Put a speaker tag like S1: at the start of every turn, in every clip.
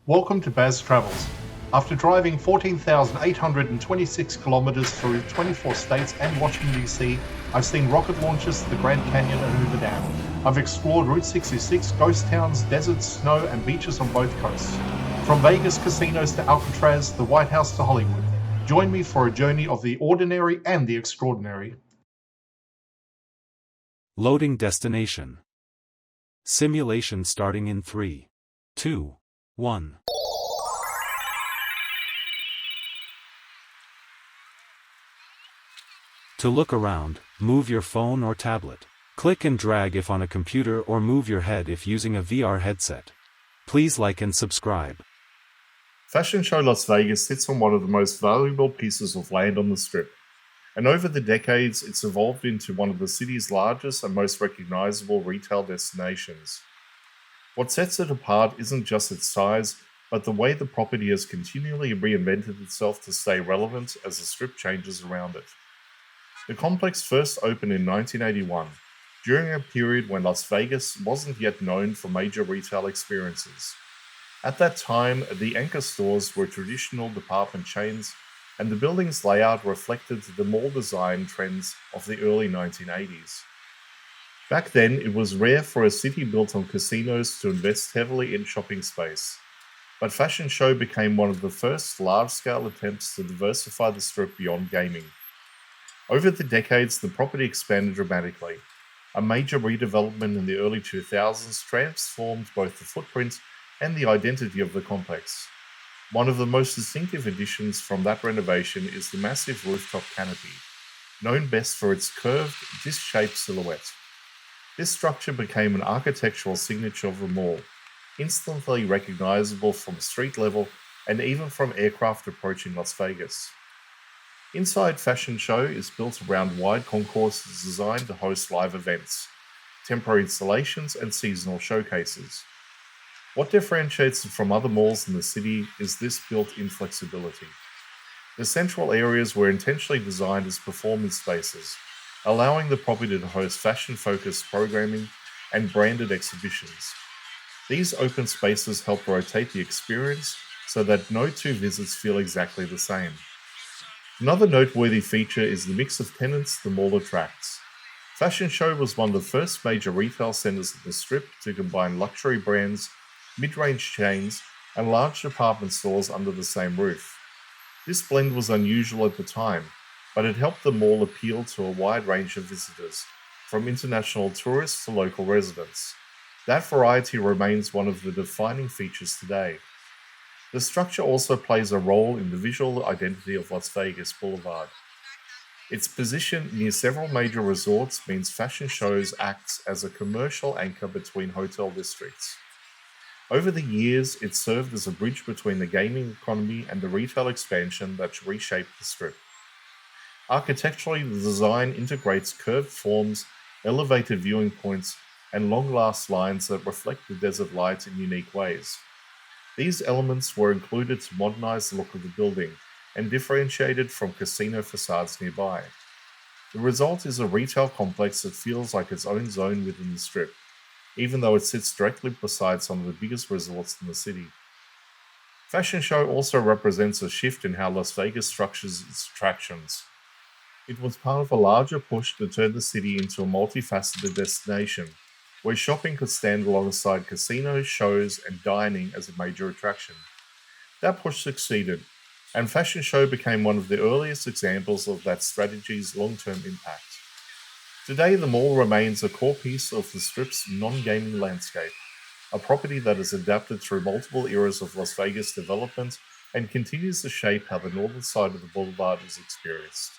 S1: Welcome to Baz Travels. After driving 14,826 kilometers through 24 states and Washington, D.C., I've seen rocket launches to the Grand Canyon and Hoover Dam. I've explored Route 66, ghost towns, deserts, snow, and beaches on both coasts. From Vegas casinos to Alcatraz, the White House to Hollywood. Join me for a journey of the ordinary and the extraordinary.
S2: Loading destination. Simulation starting in 3, 2, 1. To look around, move your phone or tablet. Click and drag if on a computer or move your head if using a VR headset. Please like and subscribe.
S3: Fashion Show Las Vegas sits on one of the most valuable pieces of land on the Strip, and over the decades it's evolved into one of the city's largest and most recognizable retail destinations. What sets it apart isn't just its size, but the way the property has continually reinvented itself to stay relevant as the Strip changes around it. The complex first opened in 1981, during a period when Las Vegas wasn't yet known for major retail experiences. At that time, the anchor stores were traditional department chains, and the building's layout reflected the mall design trends of the early 1980s. Back then, it was rare for a city built on casinos to invest heavily in shopping space, but Fashion Show became one of the first large-scale attempts to diversify the Strip beyond gaming. Over the decades, the property expanded dramatically. A major redevelopment in the early 2000s transformed both the footprint and the identity of the complex. One of the most distinctive additions from that renovation is the massive rooftop canopy, known best for its curved, disc-shaped silhouette. This structure became an architectural signature of the mall, instantly recognizable from street level and even from aircraft approaching Las Vegas. Inside Fashion Show is built around wide concourses designed to host live events, temporary installations, and seasonal showcases. What differentiates it from other malls in the city is this built-in flexibility. The central areas were intentionally designed as performance spaces, allowing the property to host fashion-focused programming and branded exhibitions. These open spaces help rotate the experience so that no two visits feel exactly the same. Another noteworthy feature is the mix of tenants the mall attracts. Fashion Show was one of the first major retail centers in the Strip to combine luxury brands, mid-range chains, and large department stores under the same roof. This blend was unusual at the time, but it helped the mall appeal to a wide range of visitors, from international tourists to local residents. That variety remains one of the defining features today. The structure also plays a role in the visual identity of Las Vegas Boulevard. Its position near several major resorts means Fashion Shows acts as a commercial anchor between hotel districts. Over the years, it served as a bridge between the gaming economy and the retail expansion that reshaped the Strip. Architecturally, the design integrates curved forms, elevated viewing points, and long-last lines that reflect the desert light in unique ways. These elements were included to modernize the look of the building and differentiated from casino facades nearby. The result is a retail complex that feels like its own zone within the Strip, even though it sits directly beside some of the biggest resorts in the city. Fashion Show also represents a shift in how Las Vegas structures its attractions. It was part of a larger push to turn the city into a multifaceted destination, where shopping could stand alongside casinos, shows, and dining as a major attraction. That push succeeded, and Fashion Show became one of the earliest examples of that strategy's long-term impact. Today, the mall remains a core piece of the Strip's non-gaming landscape, a property that has adapted through multiple eras of Las Vegas development and continues to shape how the northern side of the boulevard is experienced.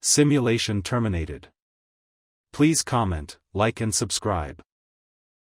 S2: Simulation terminated. Please comment, like and subscribe.